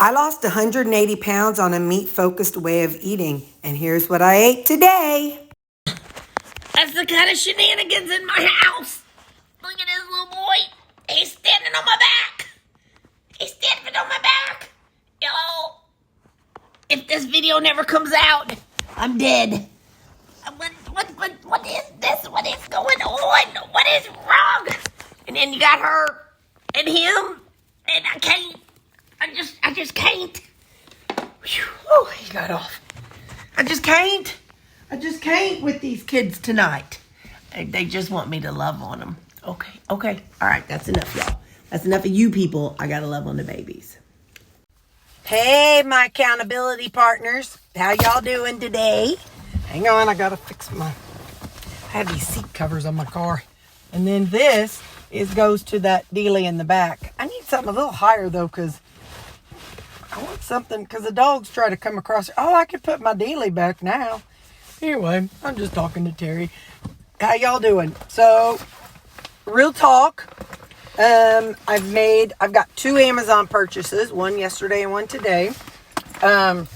I lost 180 pounds on a meat-focused way of eating, and here's what I ate today. That's the kind of shenanigans in my house. Look at this little boy. He's standing on my back. He's standing on my back. Yo, if this video never comes out, I'm dead. What is this? What is going on? What is wrong? And then you got her and him, and I can't. I just can't. Whew. Oh, he got off. I just can't with these kids tonight. They just want me to love on them. Okay. All right, that's enough, y'all. That's enough of you people. I gotta love on the babies. Hey, my accountability partners. How y'all doing today? Hang on, I gotta fix I have these seat covers on my car. And then this goes to that dealie in the back. I need something a little higher though, because I want something, because the dogs try to come across. Oh, I could put my dealie back now. Anyway, I'm just talking to Terri. How y'all doing? So, real talk. I've got 2 Amazon purchases, one yesterday and one today. The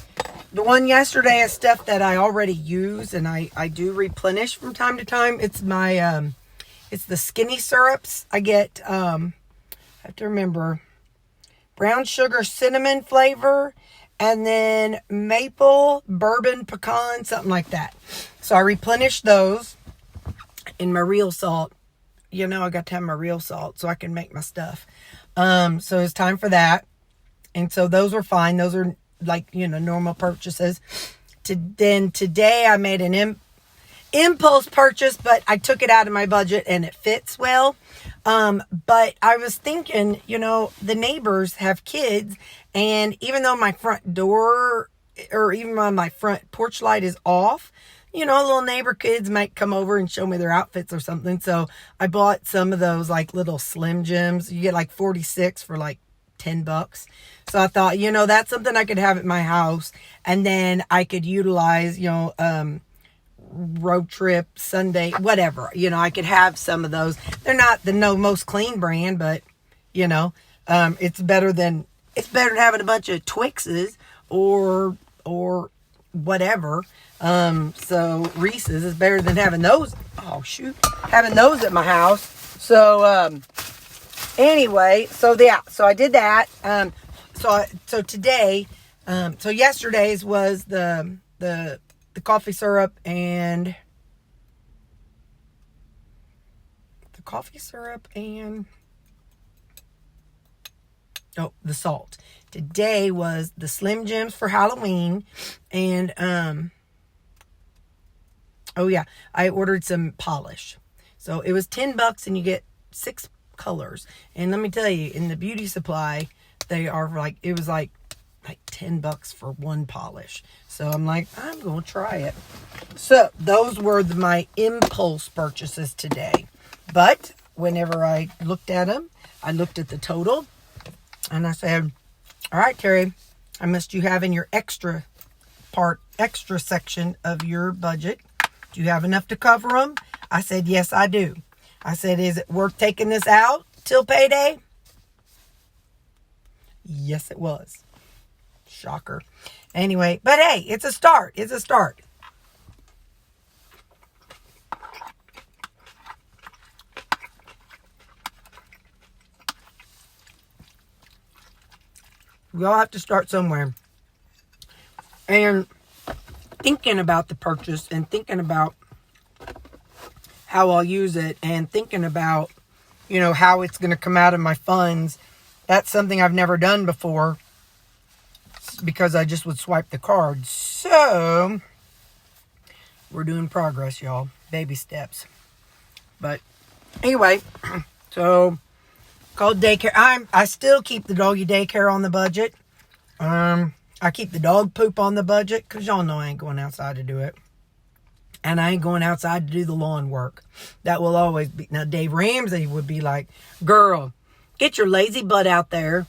one yesterday is stuff that I already use and I do replenish from time to time. It's my, it's the skinny syrups. I get, I have to remember, brown sugar, cinnamon flavor, and then maple, bourbon, pecan, something like that. So I replenish those in my real salt. You know, I got to have my real salt so I can make my stuff. So it's time for that. And so those were fine. Those are like, normal purchases. Then today I made an impulse purchase, but I took it out of my budget and it fits well. But I was thinking, the neighbors have kids, and even though my front door or even on my front porch light is off, little neighbor kids might come over and show me their outfits or something. So I bought some of those like little Slim Jims. You get like 46 for like $10. So I thought, that's something I could have at my house, and then I could utilize, road trip, Sunday, whatever. I could have some of those. They're not the most clean brand, but it's better than having a bunch of Twixes or whatever. So Reese's is better than having those. Oh shoot, having those at my house. So anyway, so I did that. So today, so yesterday's was the coffee syrup and the salt. Today was the Slim Jims for Halloween, and I ordered some polish. So it was $10 and you get 6 colors. And let me tell you, in the beauty supply, they are it was like $10 for one polish. So I'm like, I'm going to try it. So those were my impulse purchases today. But whenever I looked at them, I looked at the total and I said, all right, Terri, how much do you have in your extra section of your budget? Do you have enough to cover them? I said, yes, I do. I said, is it worth taking this out till payday? Yes, it was. Shocker. Anyway, but hey, it's a start. We all have to start somewhere. And thinking about the purchase and thinking about how I'll use it and thinking about, how it's going to come out of my funds. That's something I've never done before because I just would swipe the card. So we're doing progress, y'all. Baby steps. But anyway, so called daycare. I still keep the doggy daycare on the budget. I keep the dog poop on the budget because y'all know I ain't going outside to do it. And I ain't going outside to do the lawn work. That will always be. Now, Dave Ramsey would be like, girl, get your lazy butt out there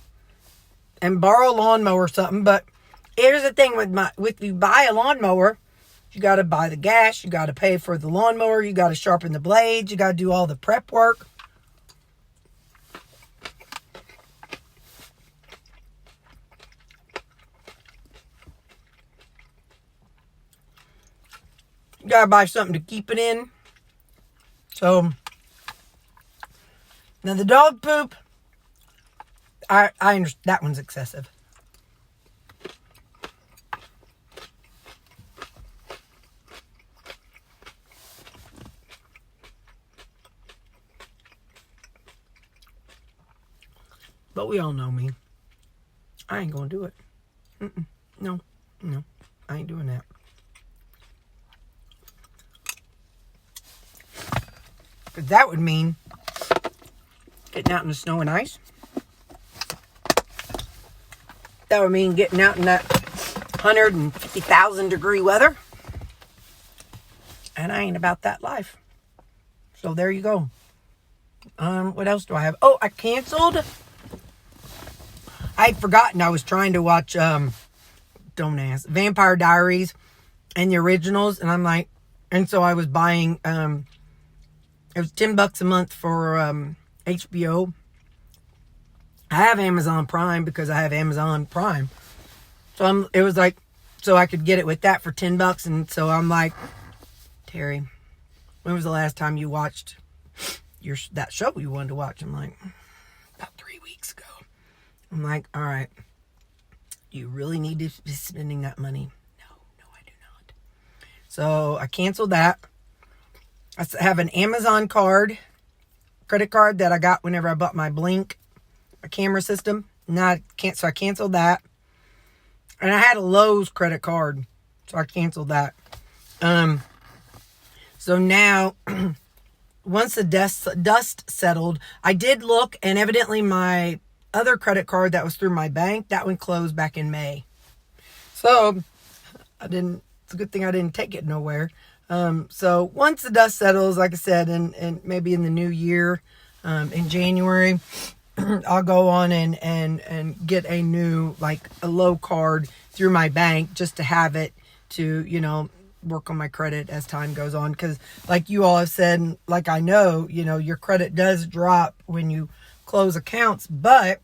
and borrow a lawnmower or something. But here's the thing with you buy a lawnmower, you got to buy the gas. You got to pay for the lawnmower. You got to sharpen the blades. You got to do all the prep work. You gotta buy something to keep it in. So now the dog poop, I understand that one's excessive. But we all know me. I ain't gonna do it. No, I ain't doing that. Because that would mean getting out in the snow and ice. That would mean getting out in that 150,000 degree weather. And I ain't about that life. So there you go. What else do I have? Oh, I canceled. I'd forgotten I was trying to watch, don't ask, Vampire Diaries and the originals. And I'm like, and so I was buying, it was $10 a month for HBO. I have Amazon Prime because I have Amazon Prime. So it was like, so I could get it with that for $10. And so I'm like, Terri, when was the last time you watched that show you wanted to watch? I'm like, about 3 weeks ago. I'm like, all right, you really need to be spending that money? No, I do not. So I canceled that. I have an Amazon credit card that I got whenever I bought my Blink, a camera system. So I canceled that. And I had a Lowe's credit card, so I canceled that. So now, once the dust settled, I did look, and evidently my other credit card that was through my bank, that one closed back in May. So it's a good thing I didn't take it nowhere. So once the dust settles, like I said, and maybe in the new year, in January, I'll go on and get a new, like a low card through my bank just to have it to, work on my credit as time goes on. Cause like you all have said, like I know, your credit does drop when you close accounts, but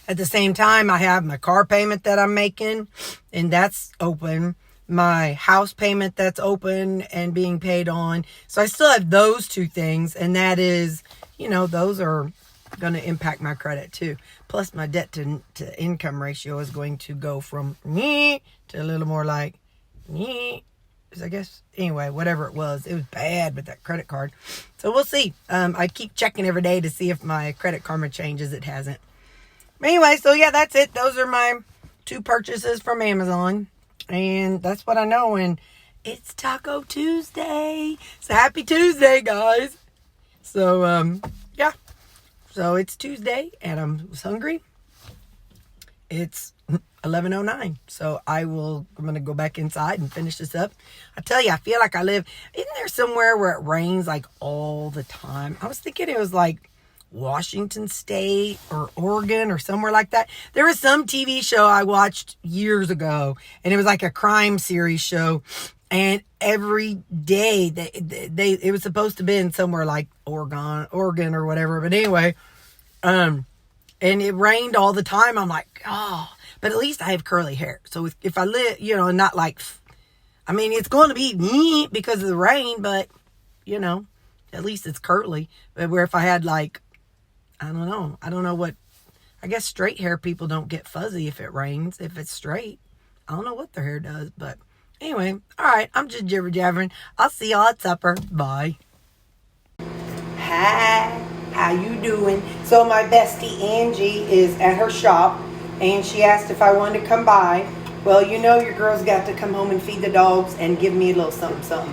at the same time, I have my car payment that I'm making, and that's open. My house payment that's open and being paid on. So I still have those two things, and that is, those are going to impact my credit too. Plus, my debt to income ratio is going to go from to a little more like I guess, anyway, whatever it was bad with that credit card. So we'll see. I keep checking every day to see if my Credit Karma changes. It hasn't. Anyway, so yeah, that's it. Those are my 2 purchases from Amazon. And that's what I know. And it's Taco Tuesday. So happy Tuesday, guys. So, yeah. So it's Tuesday and I'm hungry. It's 11:09. So I'm going to go back inside and finish this up. I tell you, I feel like isn't there somewhere where it rains like all the time? I was thinking it was like Washington State or Oregon or somewhere like that. There was some TV show I watched years ago, and it was like a crime series show, and every day it was supposed to be in somewhere like Oregon or whatever. But anyway, and it rained all the time. I'm like, oh, but at least I have curly hair. So if I live, not like, it's going to be because of the rain, but at least it's curly. But where if I had like, I don't know what, I guess straight hair people don't get fuzzy if it rains, if it's straight. I don't know what their hair does, but anyway, all right, I'm just jibber jabbering. I'll see y'all at supper. Bye. Hi, how you doing? So my bestie Angie is at her shop, and she asked if I wanted to come by. Well, your girl's got to come home and feed the dogs and give me a little something. So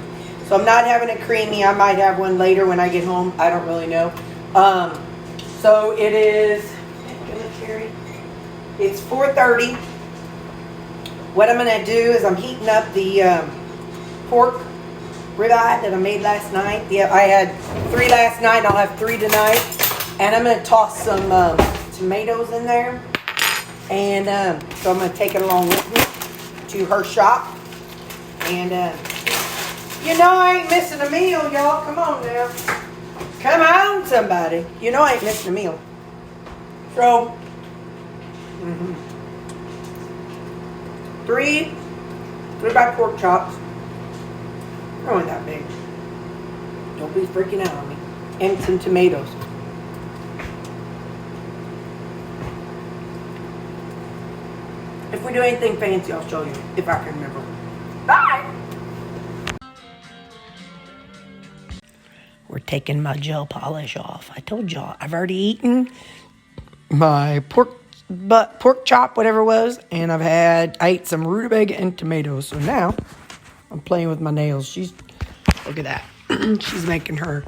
I'm not having a creamy. I might have one later when I get home. I don't really know. So it is, it's 4:30. What I'm going to do is I'm heating up the pork ribeye that I made last night. Yeah, I had 3 last night. I'll have 3 tonight. And I'm going to toss some tomatoes in there. And so I'm going to take it along with me to her shop. And, I ain't missing a meal, y'all. Come on now. Come on, somebody. I ain't missing a meal. So, 3 ribeye pork chops. They're only that big. Don't be freaking out on me. And some tomatoes. If we do anything fancy, I'll show you, if I can remember. Bye! We're taking my gel polish off. I told y'all, I've already eaten my pork chop, whatever it was, and I ate some rutabaga and tomatoes. So now, I'm playing with my nails. Look at that. She's making her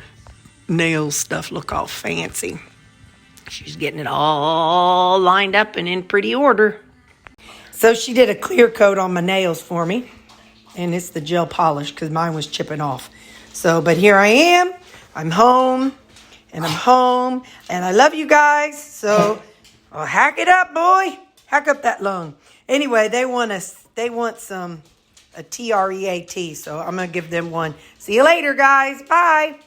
nail stuff look all fancy. She's getting it all lined up and in pretty order. So she did a clear coat on my nails for me. And it's the gel polish because mine was chipping off. So, but here I am. I'm home. And I love you guys. So, hack it up, boy. Hack up that lung. Anyway, they want a TREAT. So I'm going to give them one. See you later, guys. Bye.